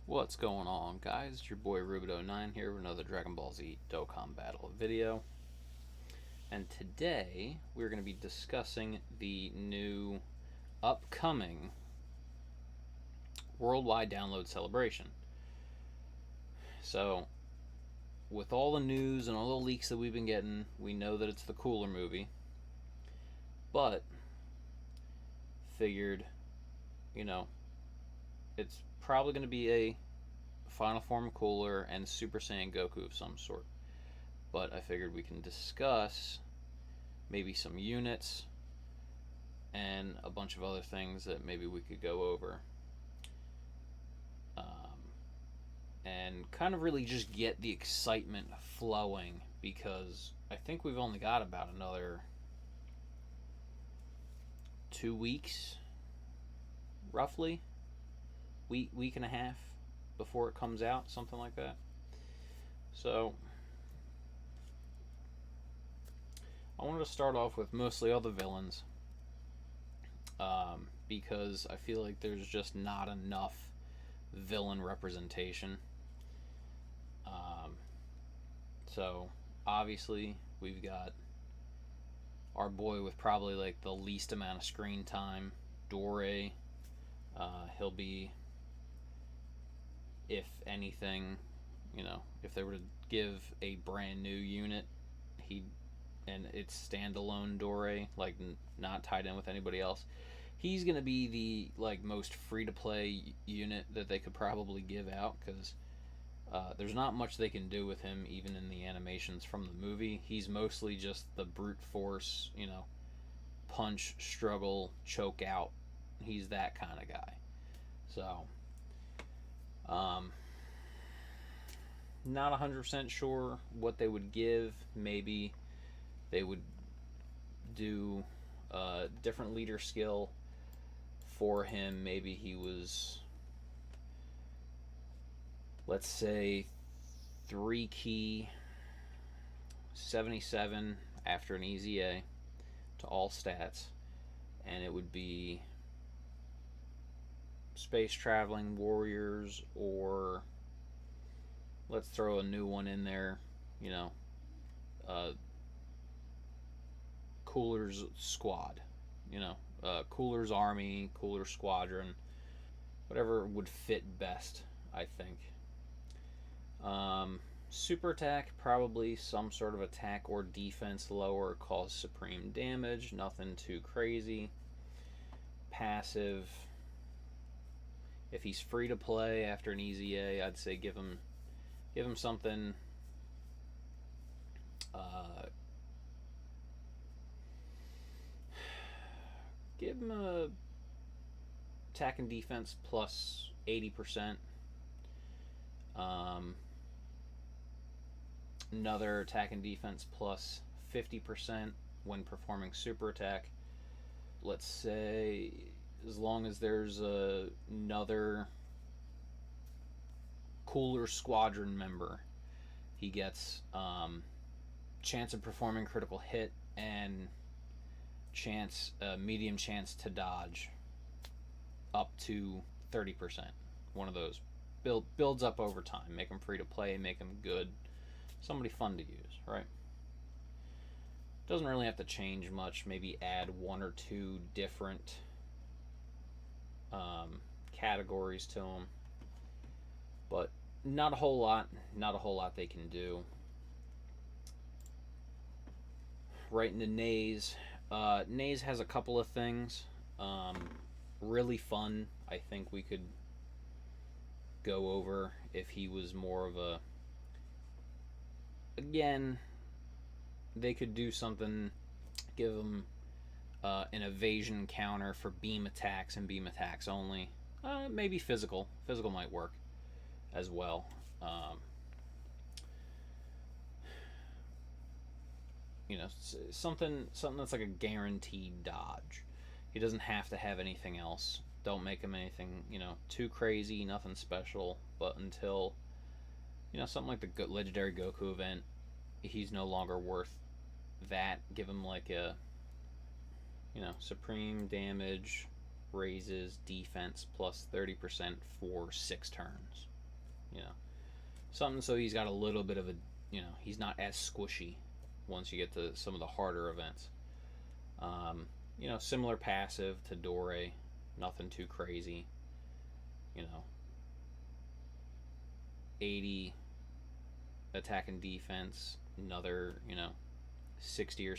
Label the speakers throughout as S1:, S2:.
S1: What's going on, guys? It's your boy Rubedo9 here with another Dragon Ball Z Dokkan Battle video. And today we're going to be discussing the new upcoming worldwide download celebration. So, with all the news and all the leaks that we've been getting, we know that it's the Cooler movie. But, figured, it's probably going to be a Final Form Cooler and Super Saiyan Goku of some sort. But I figured we can discuss maybe some units and a bunch of other things that maybe we could go over. And kind of really just get the excitement flowing, because I think we've only got about another 2 weeks, roughly. Week and a half before it comes out, something like that. So I wanted to start off with mostly all the villains, because I feel like there's just not enough villain representation. So obviously we've got our boy with probably like the least amount of screen time, Dore. He'll be, if anything, if they were to give a brand new unit, and it's standalone Dore, like not tied in with anybody else, he's gonna be the most free to play unit that they could probably give out, because there's not much they can do with him even in the animations from the movie. He's mostly just the brute force, punch, struggle, choke out. He's that kind of guy. So not 100% sure what they would give. Maybe they would do a different leader skill for him. Maybe he was, let's say, 3 key 77 after an easy A to all stats, and it would be space traveling warriors, or let's throw a new one in there, Cooler's squad, Cooler's army, Cooler squadron, whatever would fit best, I think. Super attack, probably some sort of attack or defense lower, cause supreme damage, nothing too crazy. Passive, if he's free to play after an easy A, I'd say give him something give him a attack and defense plus 80%. Another attack and defense plus 50% when performing super attack. Let's say, as long as there's another Cooler squadron member, he gets chance of performing critical hit and medium chance to dodge up to 30%. One of those builds up over time. Make them free to play, make them good, somebody fun to use, right? Doesn't really have to change much. Maybe add 1 or 2 different categories to them, but not a whole lot. Not a whole lot they can do. Right into Naze. Naze has a couple of things. Really fun. I think we could go over if he was more of a. Again, they could do something. Give him an evasion counter for beam attacks and beam attacks only. Maybe physical. Physical might work as well. Something that's like a guaranteed dodge. He doesn't have to have anything else. Don't make him anything, too crazy, nothing special. But until, something like the legendary Goku event, he's no longer worth that. Give him like a, supreme damage, raises defense plus 30% for 6 turns. you know, something so he's got a little bit of a, he's not as squishy once you get to some of the harder events. Similar passive to Dore, nothing too crazy. 80 attack and defense, another 60 or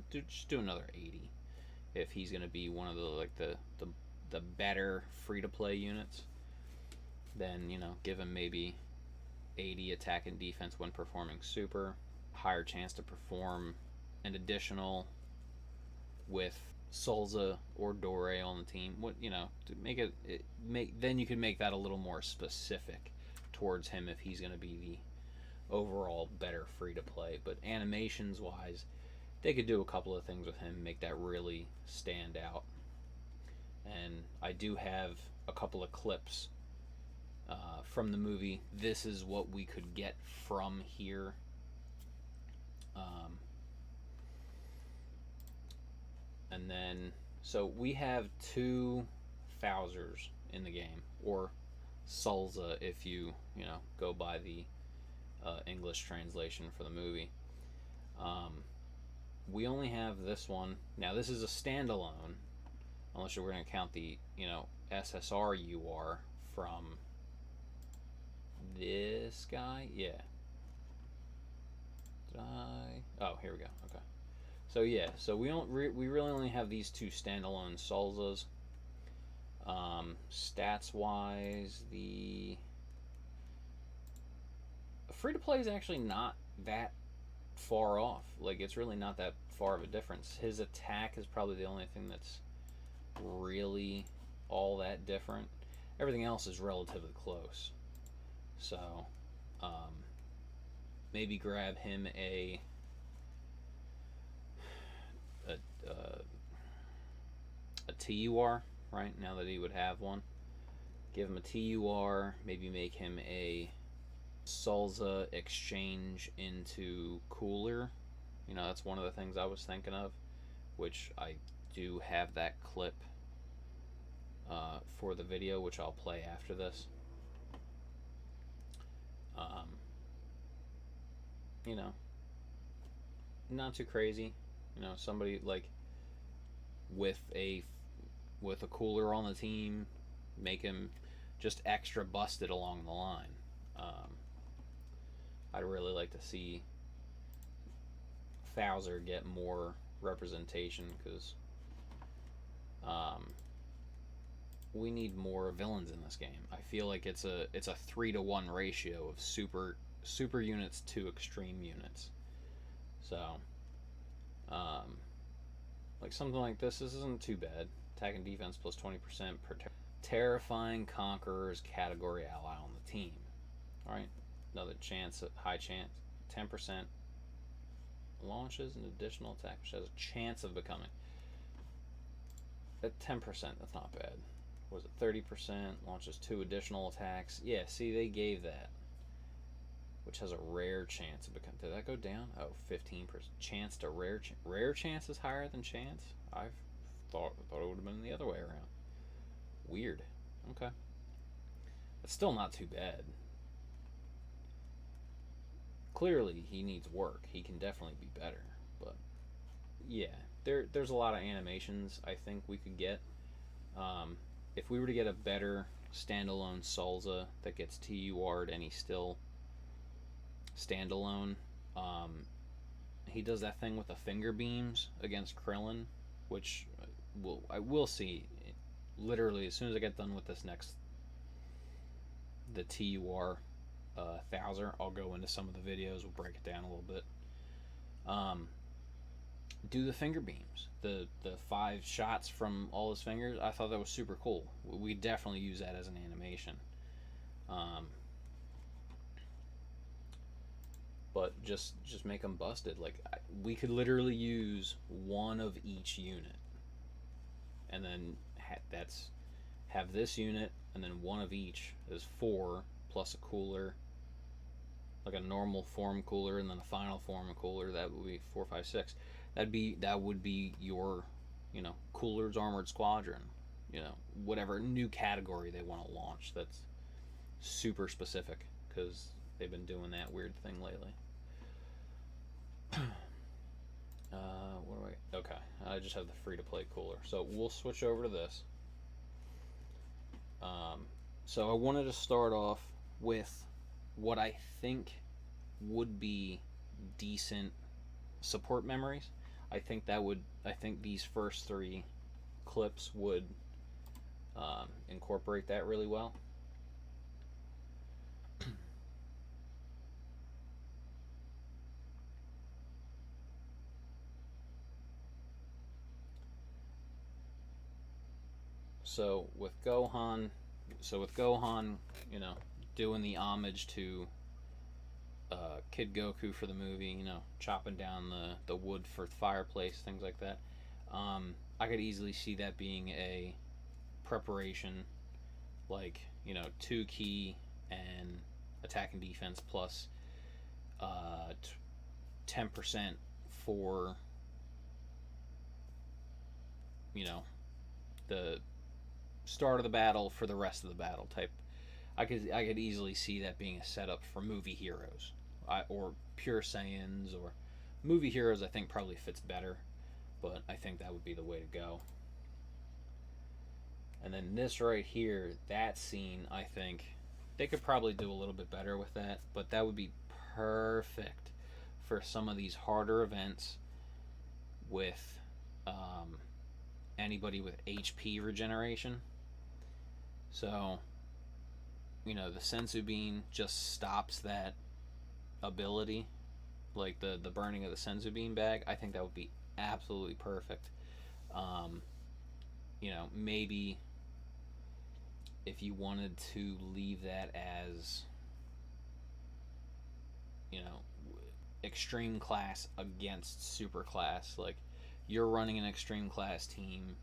S1: just do another 80 if he's going to be one of the better free to play units. Then give him maybe 80 attack and defense when performing super, higher chance to perform an additional with Solza or Dore on the team. To then you can make that a little more specific towards him if he's going to be the overall better free to play. But animations wise, they could do a couple of things with him, make that really stand out. And I do have a couple of clips from the movie. This is what we could get from here. And then, so we have 2 Thowsers in the game, or Salza if you go by the English translation for the movie. We only have this one. Now this is a standalone, unless you're going to count the SSR UR from this guy. Yeah. Oh, here we go. Okay. So yeah, so we really only have these 2 standalone Salzas. Stats wise, the free to play is actually not that far off. Like, it's really not that far of a difference. His attack is probably the only thing that's really all that different. Everything else is relatively close. So maybe grab him a TUR, right? Now that he would have one, give him a TUR. Maybe make him a Salza exchange into Cooler. That's one of the things I was thinking of, which I do have that clip for the video, which I'll play after this. Not too crazy. Somebody like with a Cooler on the team, make him just extra busted along the line. I'd really like to see Thowser get more representation, because we need more villains in this game. I feel like it's a 3-to-1 ratio of super units to extreme units. So like something like this isn't too bad. Attack and defense plus 20% per terrifying conquerors category ally on the team. Alright, another chance, high chance, 10% launches an additional attack which has a chance of becoming. At 10%, that's not bad. Was it 30%? Launches 2 additional attacks. Yeah, see, they gave that. Which has a rare chance of becoming. Did that go down? Oh, 15% chance to rare. Rare chance is higher than chance? I thought it would have been the other way around. Weird. Okay. It's still not too bad. Clearly, he needs work. He can definitely be better. But, yeah. There's a lot of animations I think we could get. If we were to get a better standalone Salza that gets TUR'd and he's still standalone, he does that thing with the finger beams against Krillin, which I will see literally as soon as I get done with this the TUR Thowser. I'll go into some of the videos, we'll break it down a little bit. Do the finger beams, the 5 shots from all his fingers. I thought that was super cool. We definitely use that as an animation. But just make them busted. Like, we could literally use one of each unit, and then have this unit, and then one of each is 4 plus a cooler, like a normal form cooler, and then a final form cooler. That would be 4, 5, 6. That would be your, Cooler's Armored Squadron. Whatever new category they want to launch. That's super specific, because they've been doing that weird thing lately. What do I? Okay, I just have the free to play cooler, so we'll switch over to this. So I wanted to start off with what I think would be decent support memories. I think these first three clips would incorporate that really well. So with Gohan, you know, doing the homage to Kid Goku for the movie, you know, chopping down the wood for the fireplace, things like that. I could easily see that being a preparation, like, you know, 2 key and attack and defense plus 10% for, you know, the start of the battle for the rest of the battle type. I could easily see that being a setup for movie heroes, or pure Saiyans, or movie heroes. I think probably fits better, but I think that would be the way to go. And then this right here, that scene, I think they could probably do a little bit better with that, but that would be perfect for some of these harder events with anybody with HP regeneration. So, you know, the senzu bean just stops that ability, like the burning of the senzu bean bag. I think that would be absolutely perfect. Um, you know, maybe if you wanted to leave that as, you know, extreme class against super class, like you're running an extreme class team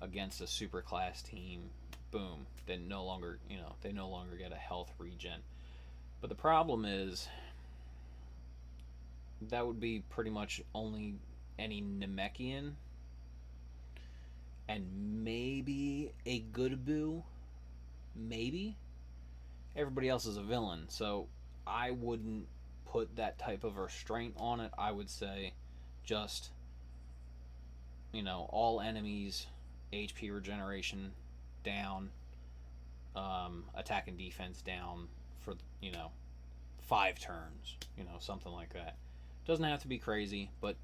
S1: against a super class team, boom, then no longer, you know, they no longer get a health regen. But the problem is that would be pretty much only any Namekian and maybe a good boo. Maybe. Everybody else is a villain, so I wouldn't put that type of restraint on it. I would say just, you know, all enemies HP regeneration down, attack and defense down for, you know, 5 turns, you know, something like that. Doesn't have to be crazy, but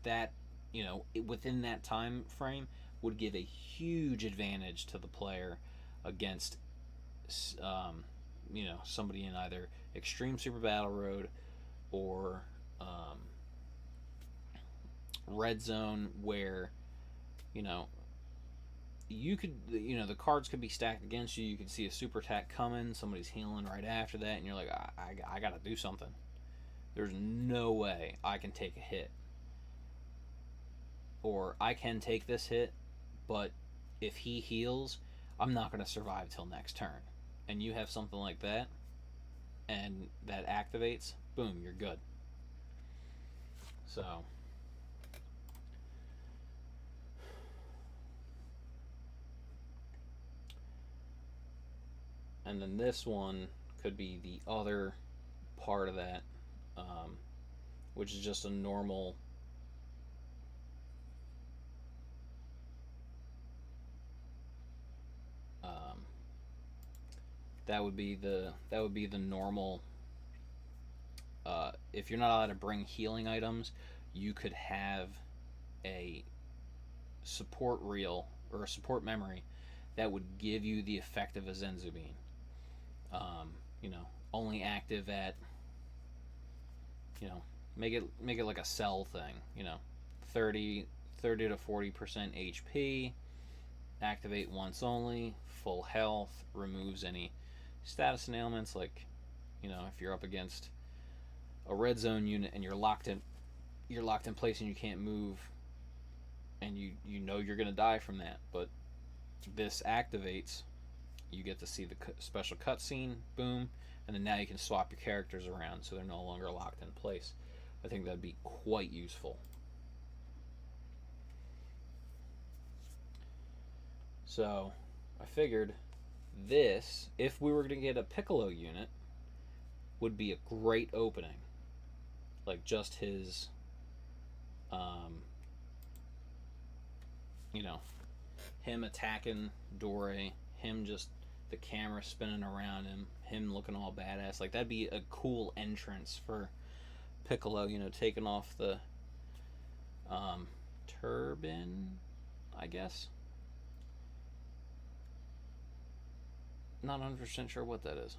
S1: that, you know, within that time frame would give a huge advantage to the player against, you know, somebody in either Extreme Super Battle Road or Red Zone, where, you know, you could, you know, the cards could be stacked against you. You could see a super attack coming, somebody's healing right after that, and you're like, I gotta do something. There's no way I can take a hit, or I can take this hit, but if he heals, I'm not gonna survive till next turn. And you have something like that, and that activates, boom, you're good. So, and then this one could be the other part of that, which is just a normal that would be the normal. If you're not allowed to bring healing items, you could have a support reel or a support memory that would give you the effect of a Zenzubin. You know, only active at, you know, make it like a cell thing. You know, 30 to 40% HP, activate once only, full health, removes any status and ailments, like, you know, if you're up against a red zone unit and you're locked in place and you can't move, and you know you're gonna die from that, but this activates, you get to see the special cutscene, boom, and then now you can swap your characters around so they're no longer locked in place. I think that'd be quite useful. So I figured This, if we were going to get a Piccolo unit, would be a great opening. Like just his, um, you know, him attacking Dore, him just the camera spinning around him looking all badass. Like that'd be a cool entrance for Piccolo. You know, taking off the turban, I guess. Not 100% sure what that is.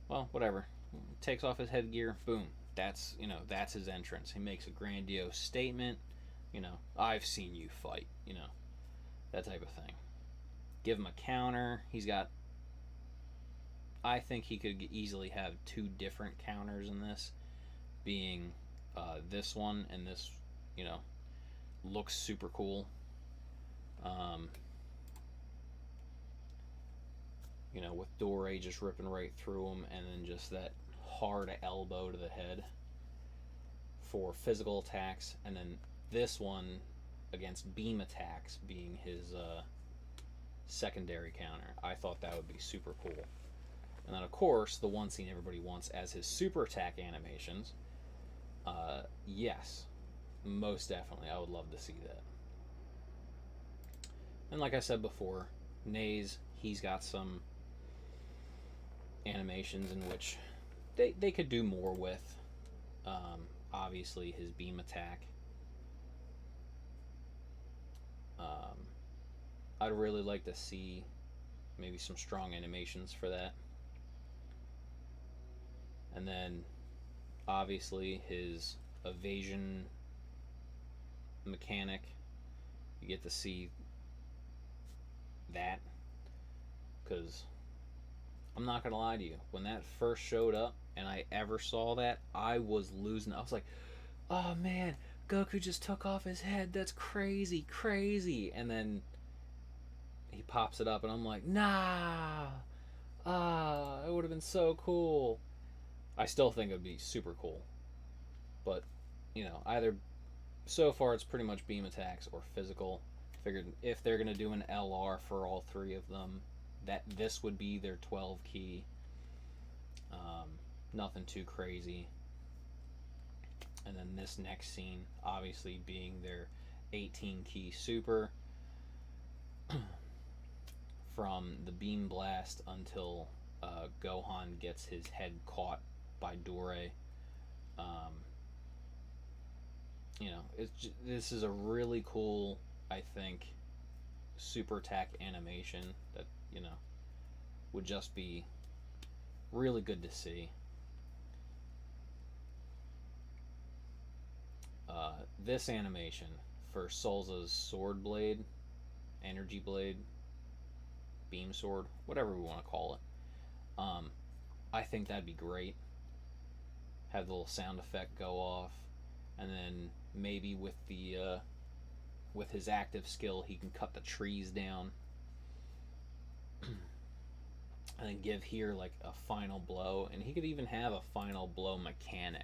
S1: Well, whatever. Takes off his headgear. Boom. That's that's his entrance. He makes a grandiose statement. I've seen you fight. That type of thing. Give him a counter. He's got. I think he could easily have two different counters in this, being this one and this. Looks super cool. Um, with Dore just ripping right through him, and then just that hard elbow to the head for physical attacks, and then this one against beam attacks being his secondary counter. I thought that would be super cool. And then, of course, the one scene everybody wants as his super attack animations. Yes, most definitely. I would love to see that. And like I said before, Naze, he's got some animations in which they could do more with. Obviously, his beam attack. I'd really like to see maybe some strong animations for that. And then, obviously, his evasion mechanic. You get to see that. Because I'm not going to lie to you. When that first showed up and I ever saw that, I was losing. I was like, oh man, Goku just took off his head. That's crazy, crazy. And then he pops it up and I'm like, nah. It would have been so cool. I still think it would be super cool. But, either so far it's pretty much beam attacks or physical. Figured if they're going to do an LR for all three of them, that this would be their 12 key. Nothing too crazy. And then this next scene, obviously being their 18 key super. From the beam blast until Gohan gets his head caught by Dore. This is a really cool, I think, super attack animation that would just be really good to see. This animation for Salza's sword blade, energy blade, beam sword, whatever we want to call it. I think that'd be great. Have the little sound effect go off, and then maybe with the with his active skill, he can cut the trees down, and then give here like a final blow, and he could even have a final blow mechanic.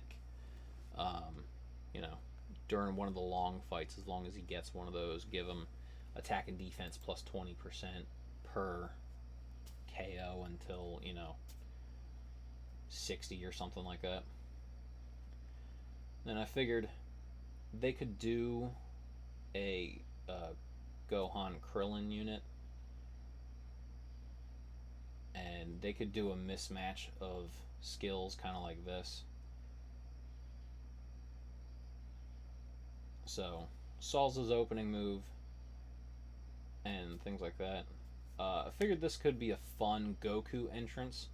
S1: During one of the long fights, as long as he gets one of those, give him attack and defense plus 20% per KO until 60 or something like that. Then I figured they could do a Gohan Krillin unit, and they could do a mismatch of skills kind of like this. So Salza's opening move and things like that. I figured this could be a fun Goku entrance.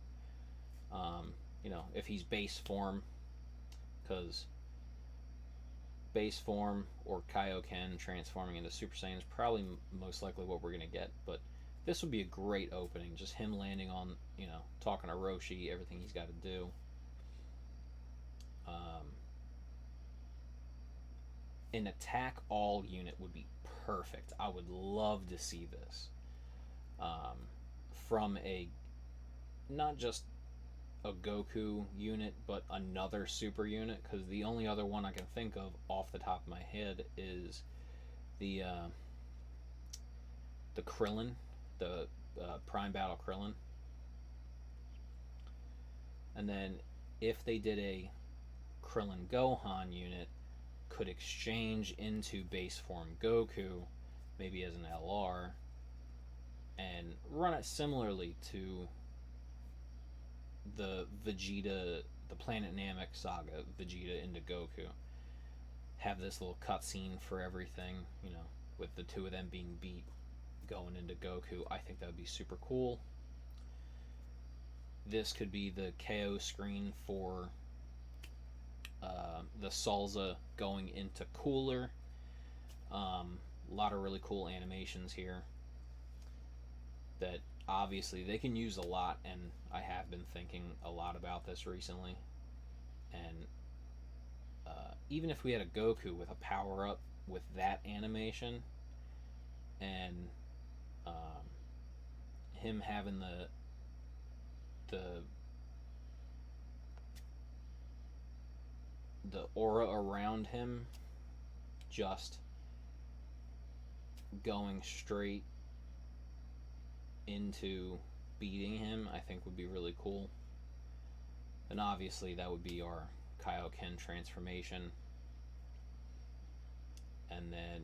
S1: If he's base form, because base form or Kaioken transforming into Super Saiyan is probably most likely what we're going to get. But this would be a great opening. Just him landing on, talking to Roshi, everything he's got to do. An attack all unit would be perfect. I would love to see this. From not just a Goku unit, but another super unit, because the only other one I can think of off the top of my head is the the Krillin, the Prime Battle Krillin. And then if they did a Krillin Gohan unit, could exchange into base form Goku, maybe as an LR, and run it similarly to the Vegeta, the Planet Namek saga, Vegeta into Goku. Have this little cutscene for everything, with the two of them being beat going into Goku. I think that would be super cool. This could be the KO screen for the Salsa going into Cooler. A lot of really cool animations here that obviously they can use a lot, and I have been thinking a lot about this recently. And even if we had a Goku with a power up with that animation, and him having the aura around him just going straight into beating him, I think would be really cool. And obviously that would be our Kaioken transformation. And then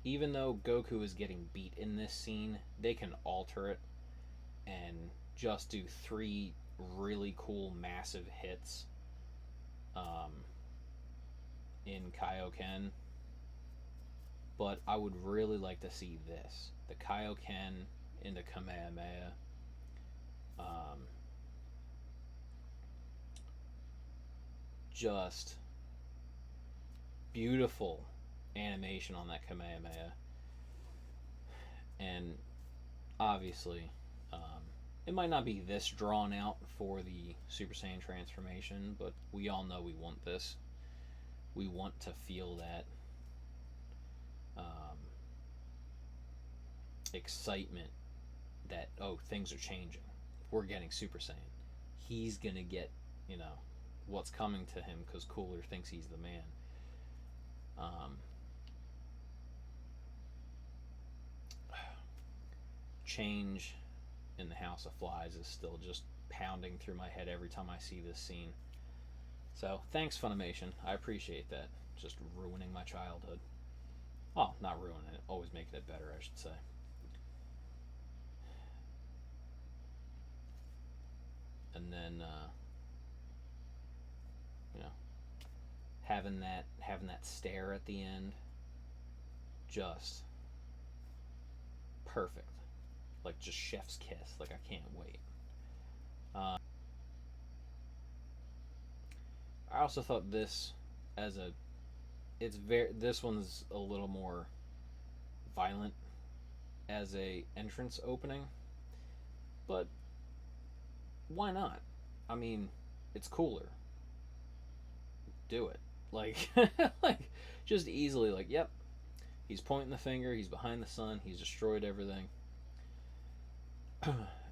S1: even though Goku is getting beat in this scene, they can alter it and just do 3 really cool massive hits in Kaioken. But I would really like to see this, the Kaioken into Kamehameha. Just beautiful animation on that Kamehameha. And obviously, it might not be this drawn out for the Super Saiyan transformation, but we all know we want this. We want to feel that excitement that, oh, things are changing. We're getting Super Saiyan. He's gonna get, what's coming to him because Cooler thinks he's the man. Change in the House of Flies is still just pounding through my head every time I see this scene. So thanks, Funimation. I appreciate that. Just ruining my childhood. Well, not ruining it, always making it better, I should say. And then having that stare at the end, just perfect. Like just chef's kiss. Like I can't wait. I also thought this this one's a little more violent as a entrance opening, but why not? I mean, it's Cooler. Do it. Like, like just easily. Like, yep, he's pointing the finger. He's behind the sun. He's destroyed everything.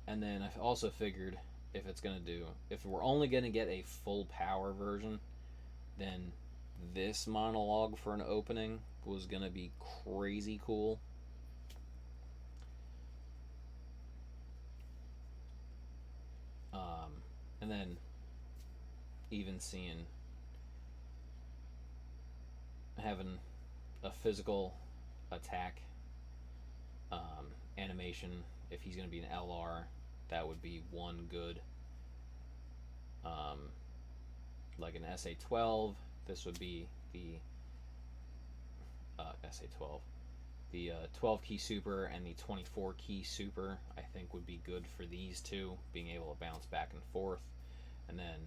S1: And then I also figured if we're only gonna get a full power version, then this monologue for an opening was gonna be crazy cool. And then even having a physical attack animation, if he's going to be an LR, that would be one good. Like an SA-12, this would be the SA-12. The 12 key super and the 24 key super, I think, would be good for these two, being able to bounce back and forth. And then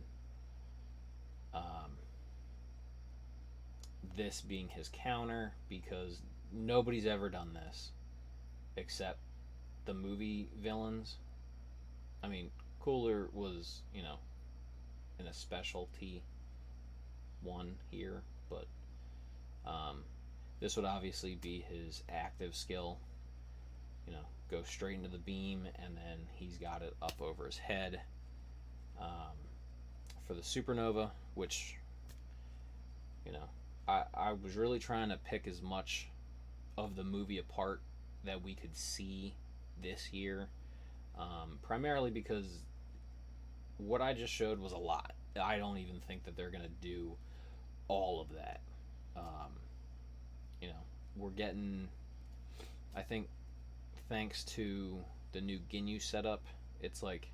S1: this being his counter, because nobody's ever done this except the movie villains. I mean, Cooler was, in a specialty one here, but this would obviously be his active skill. Go straight into the beam, and then he's got it up over his head. For the supernova, which, I was really trying to pick as much of the movie apart that we could see this year, primarily because what I just showed was a lot. I don't even think that they're gonna do all of that. Um, you know, we're getting, I think, thanks to the new Ginyu setup, it's like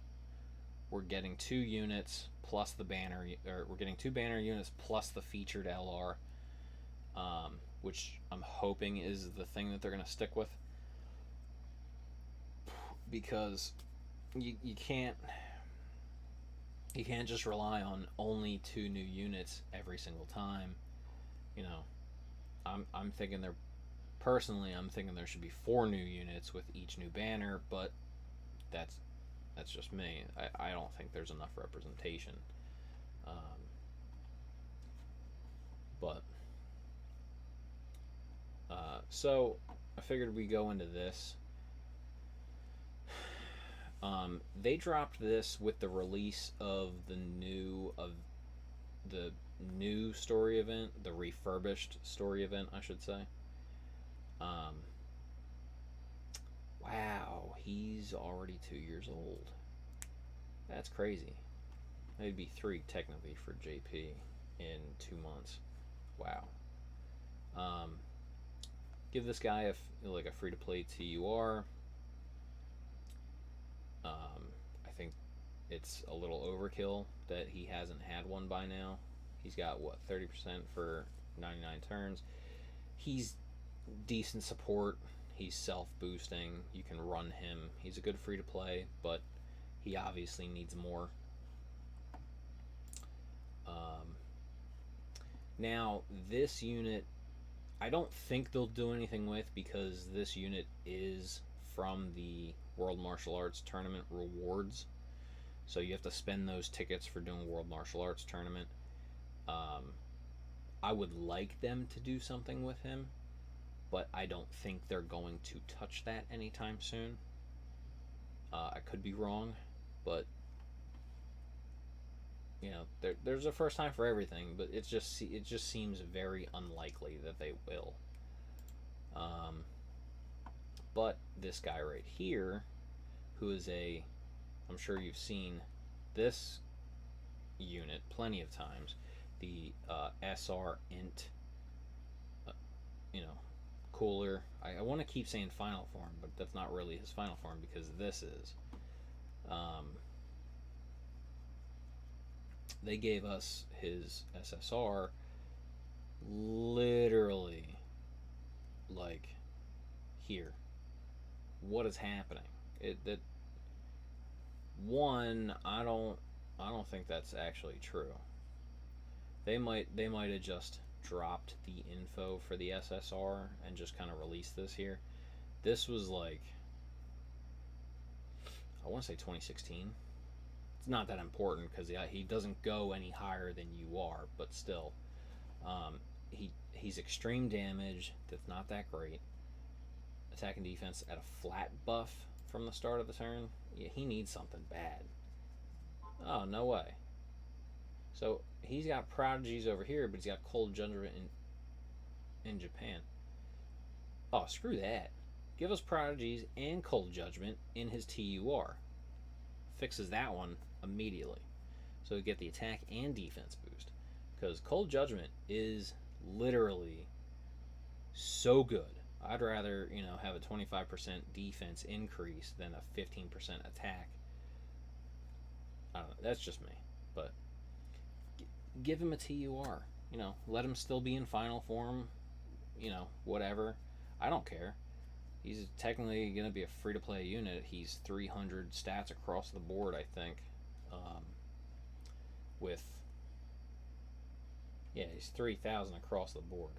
S1: we're getting 2 units plus the banner, or we're getting 2 banner units plus the featured LR, which I'm hoping is the thing that they're going to stick with, because you can't just rely on only 2 new units every single time. You know, I'm thinking they're personally I'm thinking there should be 4 new units with each new banner, but that's just me. I don't think there's enough representation. Um, but so I figured we go into this. They dropped this with the release of the new story event, the refurbished story event, I should say. Um, wow, he's already 2 years old. That's crazy. It'd be 3 technically for JP in 2 months. Wow. Um, give this guy a free to play TUR. I think it's a little overkill that he hasn't had one by now. He's got 30% for 99 turns. He's decent support. He's self boosting. You can run him. He's a good free to play, but he obviously needs more. Now, this unit, I don't think they'll do anything with, because this unit is from the World Martial Arts Tournament rewards. So you have to spend those tickets for doing World Martial Arts Tournament. I would like them to do something with him, but I don't think they're going to touch that anytime soon. I could be wrong, but there's a first time for everything, but it just seems very unlikely that they will. But this guy right here, who is I'm sure you've seen this unit plenty of times, the SR Int, cooler. I want to keep saying final form, but that's not really his final form, because this is. They gave us his SSR literally like here. What is happening? I don't think that's actually true. They might have just dropped the info for the SSR and just kind of released this here. This was like, I want to say 2016. It's not that important because he doesn't go any higher than you are, but still, he's extreme damage. That's not that great. Attack and defense at a flat buff from the start of the turn. Yeah, he needs something bad. Oh, no way. So he's got prodigies over here, but he's got cold judgment in Japan. Oh, screw that. Give us prodigies and cold judgment in his TUR. Fixes that one immediately. So we get the attack and defense boost. Because cold judgment is literally so good. I'd rather, have a 25% defense increase than a 15% attack. I don't know. That's just me. But give him a TUR. Let him still be in final form. Whatever. I don't care. He's technically going to be a free-to-play unit. He's 300 stats across the board, I think. He's 3,000 across the board.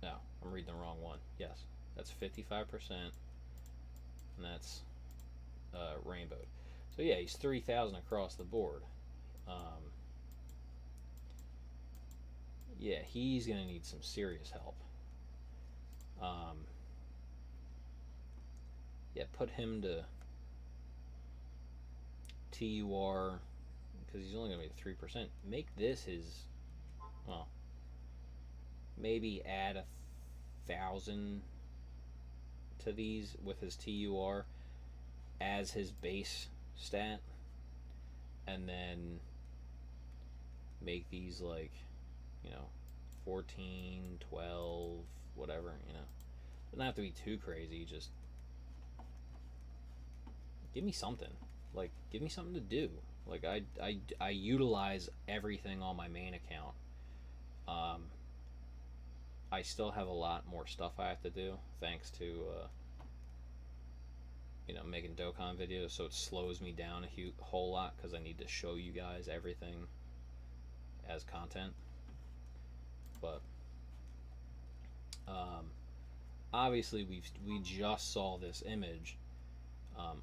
S1: No, I'm reading the wrong one. Yes, that's 55%, and that's rainbowed. So yeah, he's 3,000 across the board. Yeah, he's going to need some serious help. Yeah, put him to TUR, because he's only going to be 3%. Make this his, maybe add 1,000 to these with his TUR as his base stat, and then make these like, 14, 12, whatever, Doesn't have to be too crazy, just give me something. Like, give me something to do. Like, I utilize everything on my main account. I still have a lot more stuff I have to do, thanks to, making Dokkan videos, so it slows me down a whole lot, because I need to show you guys everything as content. But, obviously, we just saw this image,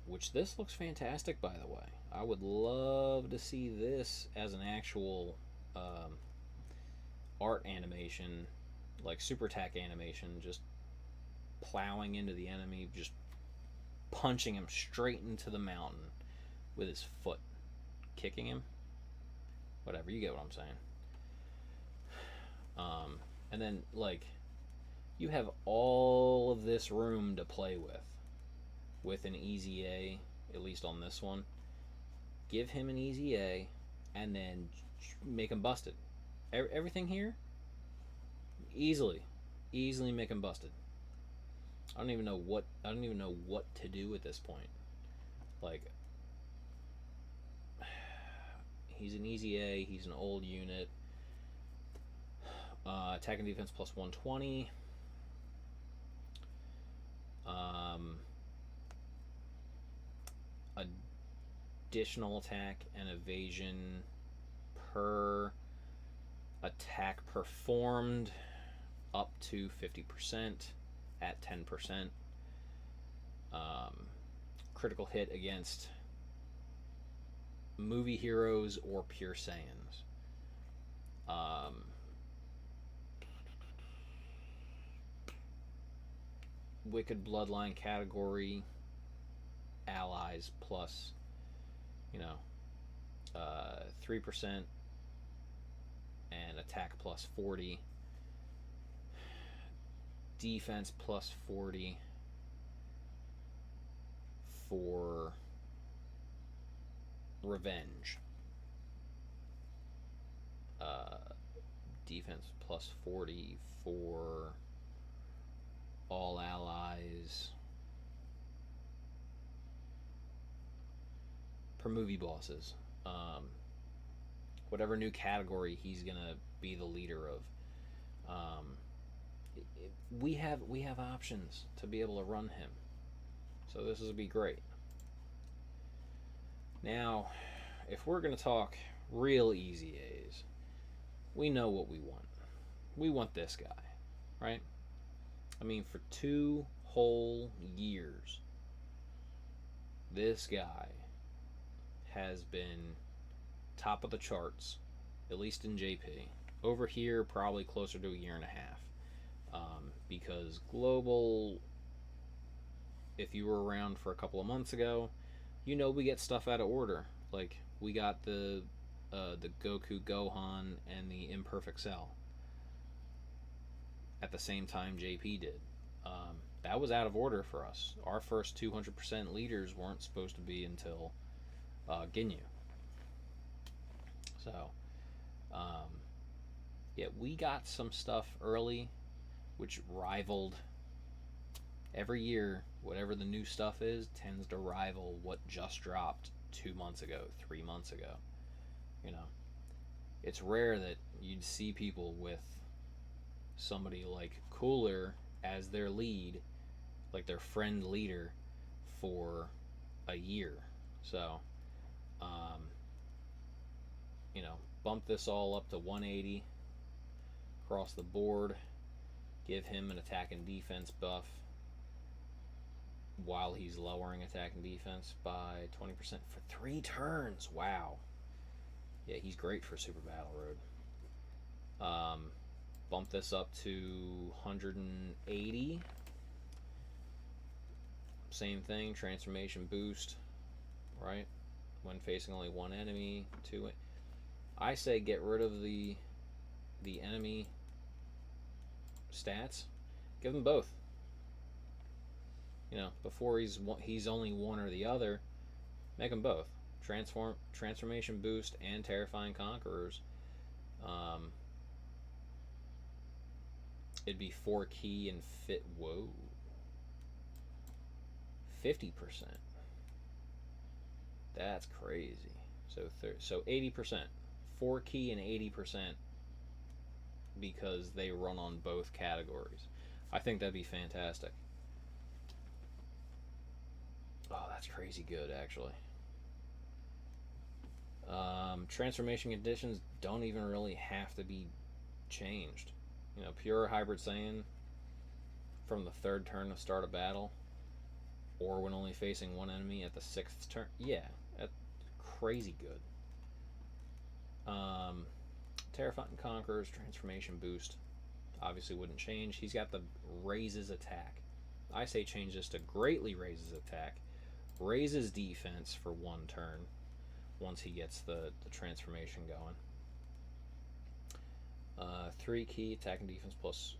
S1: which this looks fantastic, by the way. I would love to see this as an actual art animation, like super attack animation, just plowing into the enemy, just punching him straight into the mountain with his foot, kicking him. Whatever, you get what I'm saying. And then, like, you have all of this room to play with an easy A, at least on this one. Give him an easy A, and then make him busted. Everything here, easily make him busted. I don't even know what to do at this point. Like, he's an easy A. He's an old unit. Attack and defense plus 120. Additional attack and evasion per attack performed up to 50% at 10%. Critical hit against movie heroes or pure Saiyans. Wicked Bloodline category allies plus 3% and attack plus 40, defense plus 40 for revenge, defense plus 40 for all allies per movie bosses. Whatever new category he's gonna be the leader of. We have options to be able to run him, so this will be great. Now, if we're gonna talk real easy A's, we know what we want. We want this guy, right? I mean, for 2 whole years, this guy has been top of the charts, at least in JP. Over here, probably closer to a year and a half. Because global, if you were around for a couple of months ago, we get stuff out of order. Like, we got the Goku Gohan and the Imperfect Cell at the same time JP did. That was out of order for us. Our first 200% leaders weren't supposed to be until Ginyu. So, yeah, we got some stuff early, which rivaled every year. Whatever the new stuff is tends to rival what just dropped 2 months ago, 3 months ago. It's rare that you'd see people with somebody like Cooler as their lead, like their friend leader, for a year. So, bump this all up to 180 across the board. Give him an attack and defense buff while he's lowering attack and defense by 20% for 3 turns. Wow. Yeah, he's great for Super Battle Road. Bump this up to 180. Same thing, transformation boost, right? When facing only one enemy, 2. I say get rid of the enemy stats, give him both. Before he's only one or the other, make them both. Transformation boost and terrifying conquerors. It'd be 4 key and fit. Whoa, 50%. That's crazy. So 80%, 4 key and 80%, because they run on both categories. I think that'd be fantastic. Oh, that's crazy good, actually. Transformation conditions don't even really have to be changed. Pure Hybrid Saiyan from the 3rd turn to start a battle, or when only facing one enemy at the 6th turn. Yeah, that's crazy good. Terrifying Conqueror's transformation boost obviously wouldn't change. He's got the raises attack. I say change this to greatly raises attack, raises defense for 1 turn once he gets the transformation going. 3 key attack and defense plus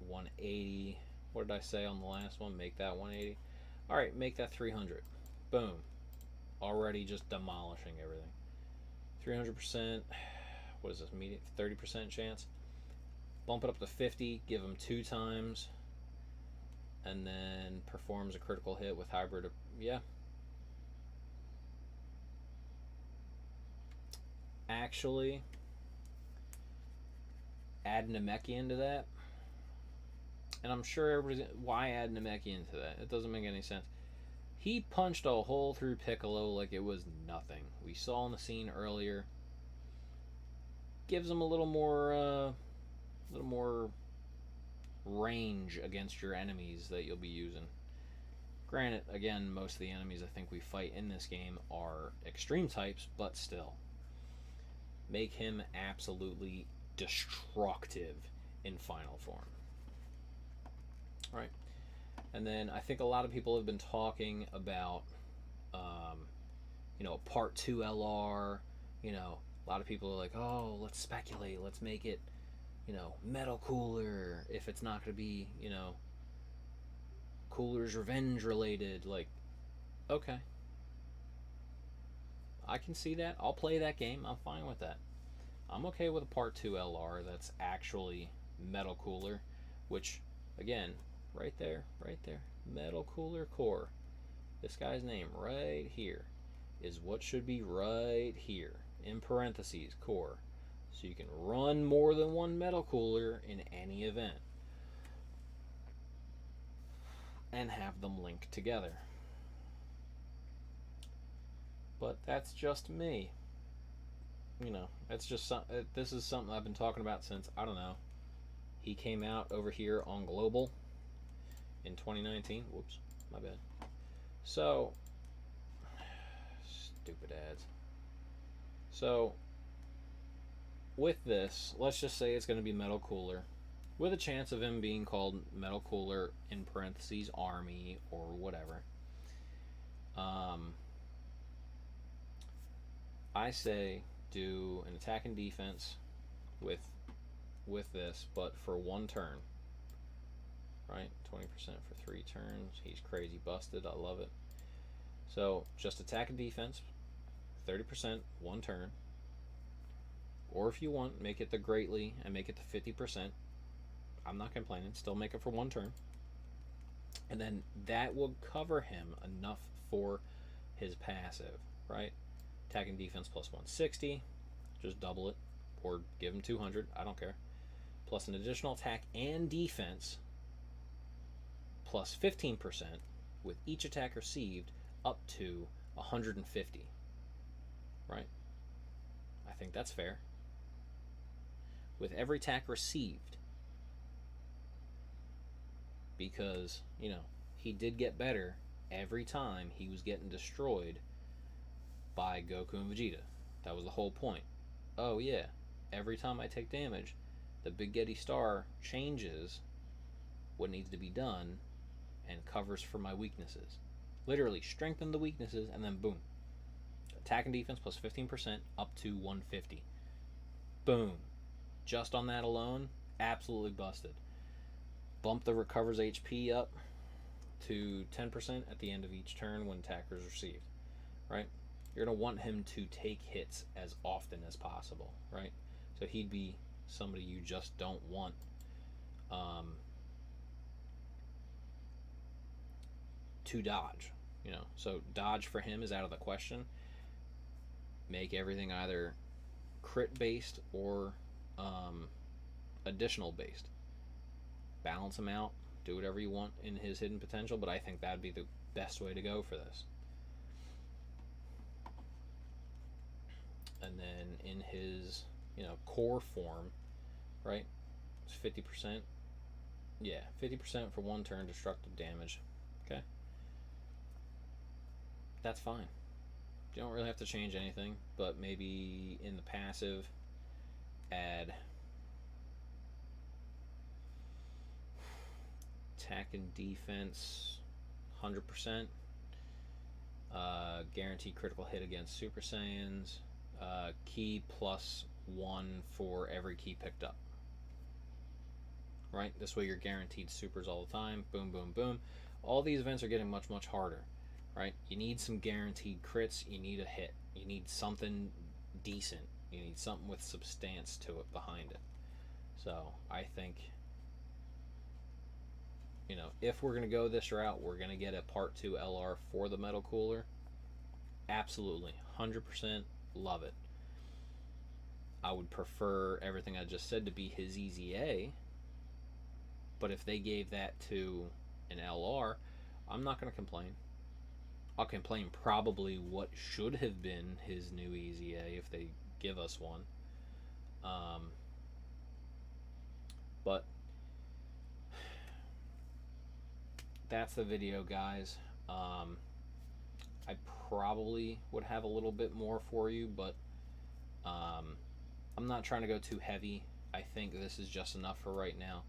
S1: 180. What did I say on the last one? Make that 180. Alright, make that 300. Boom. Already just demolishing everything. 300%. What is this? Medium 30% chance. Bump it up to 50. Give him 2 times. And then performs a critical hit with hybrid. Yeah. Actually, add Namekian into that. And I'm sure everybody's... Why add Namekian into that? It doesn't make any sense. He punched a hole through Piccolo like it was nothing. We saw in the scene earlier. Gives him a little more range against your enemies that you'll be using. Granted, again, most of the enemies I think we fight in this game are extreme types, but still. Make him absolutely destructive in final form. Alright. And then I think a lot of people have been talking about, Part 2 LR. A lot of people are like, oh, let's speculate. Let's make it, Metal Cooler. If it's not going to be, Cooler's Revenge related. Like, okay. I can see that. I'll play that game. I'm fine with that. I'm okay with a Part 2 LR that's actually Metal Cooler, which, again, right there, Metal Cooler Core. This guy's name right here is what should be right here, in parentheses, Core. So you can run more than one Metal Cooler in any event and have them linked together. But that's just me. That's just this is something I've been talking about since, I don't know, he came out over here on Global in 2019. Whoops, my bad. So, stupid ads. So, with this, let's just say it's going to be Metal Cooler, with a chance of him being called Metal Cooler in parentheses Army or whatever. I say do an attack and defense with this, but for 1 turn. Right? 20% for 3 turns. He's crazy busted. I love it. So just attack and defense, 30%, 1 turn. Or if you want, make it the greatly and make it to 50%. I'm not complaining. Still make it for 1 turn. And then that will cover him enough for his passive, right? Attack and defense plus 160. Just double it. Or give him 200. I don't care. Plus an additional attack and defense plus 15% with each attack received up to 150. Right? I think that's fair. With every attack received. Because, he did get better every time he was getting destroyed by Goku and Vegeta. That was the whole point. Oh yeah, every time I take damage, the Big Getty Star changes what needs to be done and covers for my weaknesses. Literally strengthen the weaknesses and then boom. Attack and defense plus 15% up to 150. Boom. Just on that alone, absolutely busted. bump the recovers HP up to 10% at the end of each turn when attacker is received, right? You're going to want him to take hits as often as possible, right? So he'd be somebody you just don't want to dodge, you know. So dodge for him is out of the question. Make everything either crit based or additional based. Balance him out. Do whatever you want in his hidden potential, but I think that'd be the best way to go for this. And then in his, you know, core form, right? It's 50%. Yeah, 50% for 1 turn destructive damage. Okay. That's fine. You don't really have to change anything, but maybe in the passive add attack and defense 100%, guaranteed critical hit against Super Saiyans, key +1 for every key picked up. Right? This way you're guaranteed supers all the time. Boom, boom, boom. All these events are getting much, much harder. Right? You need some guaranteed crits. You need a hit. You need something decent. You need something with substance to it behind it. So I think, you know, if we're going to go this route, we're going to get a Part 2 LR for the Metal Cooler. Absolutely. 100% love it. I would prefer everything I just said to be his Easy A. But if they gave that to an LR, I'm not going to complain. I'll complain probably what should have been his new Easy A if they give us one. But that's the video, guys. I probably would have a little bit more for you, but I'm not trying to go too heavy. I think this is just enough for right now.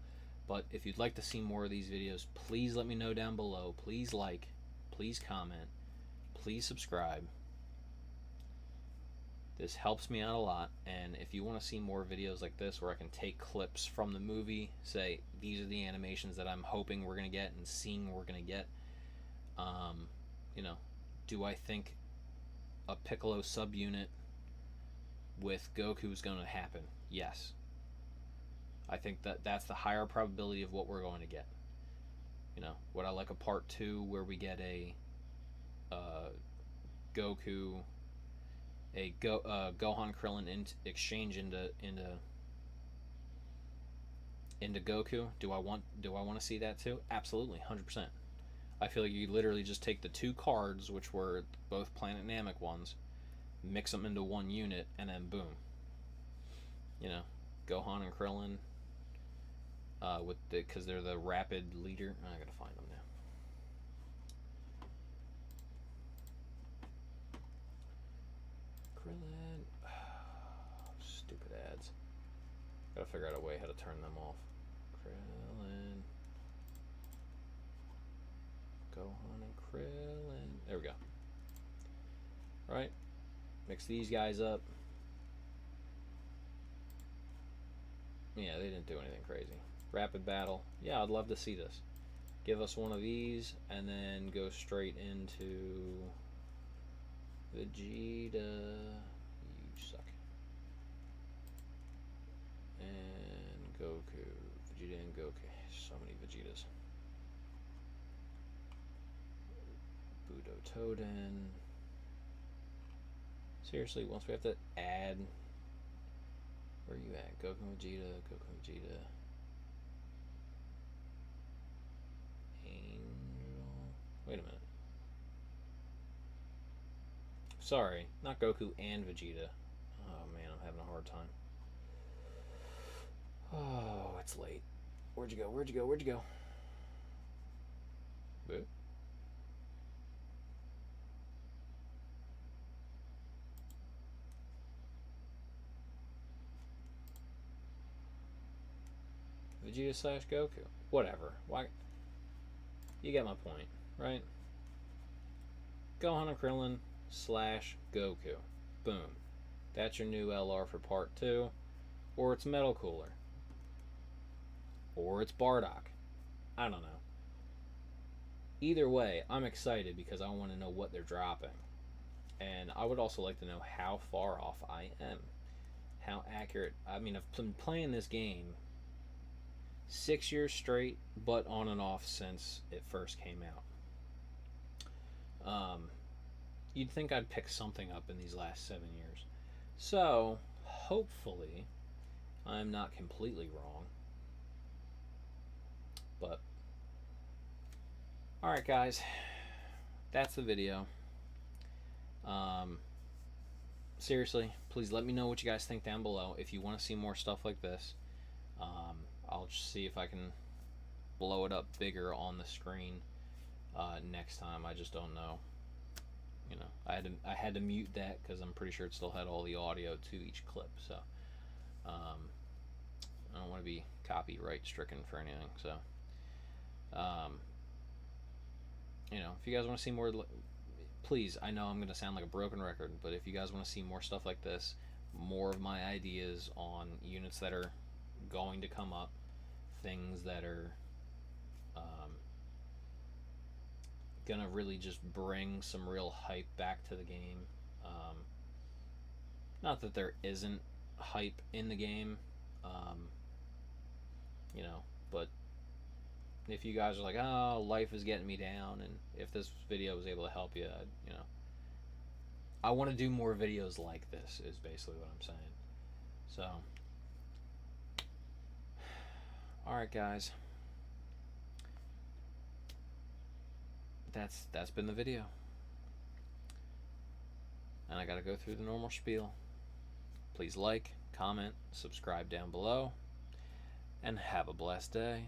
S1: But if you'd like to see more of these videos, please let me know down below. Please like, please comment, please subscribe. This helps me out a lot, and if you want to see more videos like this where I can take clips from the movie, say these are the animations that I'm hoping we're going to get and seeing we're going to get, you know, do I think a Piccolo subunit with Goku is going to happen? Yes. I think that that's the higher probability of what we're going to get. You know, would I like a Part 2 where we get a Goku, Gohan Krillin exchange into Goku? Do I want to see that too? Absolutely, 100%. I feel like you literally just take the 2 cards, which were both Planet Namek ones, mix them into one unit, and then boom. You know, Gohan and Krillin. Because they're the rapid leader. I gotta find them now. Krillin. Stupid ads. Gotta figure out a way how to turn them off. Krillin. Gohan and Krillin. There we go. Right? Mix these guys up. Yeah, they didn't do anything crazy. Rapid battle. Yeah, I'd love to see this. Give us one of these and then go straight into Vegeta. You suck. And Goku. Vegeta and Goku. So many Vegetas. Budo Toden. Seriously, once we have to add. Where are you at? Goku Vegeta, Goku Vegeta. Angel. Wait a minute. Sorry, not Goku and Vegeta. Oh man, I'm having a hard time. Oh, it's late. Where'd you go? Where'd you go? Where'd you go? Boo. Vegeta slash Goku. Whatever. Why? You get my point, right? Gohan and Krillin slash Goku. Boom. That's your new LR for Part 2. Or it's Metal Cooler. Or it's Bardock. I don't know. Either way, I'm excited because I want to know what they're dropping. And I would also like to know how far off I am. How accurate. I mean, I've been playing this game 6 years straight, but on and off since it first came out. You'd think I'd pick something up in these last 7 years. So, hopefully, I'm not completely wrong. But, alright, guys. That's the video. Seriously, please let me know what you guys think down below. If you want to see more stuff like this, I'll just see if I can blow it up bigger on the screen next time. I just don't know. You know, I had to mute that because I'm pretty sure it still had all the audio to each clip. So I don't want to be copyright stricken for anything. So you know, if you guys want to see more, please, I know I'm going to sound like a broken record, but if you guys want to see more stuff like this, more of my ideas on units that are going to come up, things that are gonna really just bring some real hype back to the game. Not that there isn't hype in the game, you know, but if you guys are like, oh, life is getting me down, and if this video was able to help you, you know, I want to do more videos like this, is basically what I'm saying. So, alright, guys. That's been the video. And I gotta go through the normal spiel. Please like, comment, subscribe down below, and have a blessed day.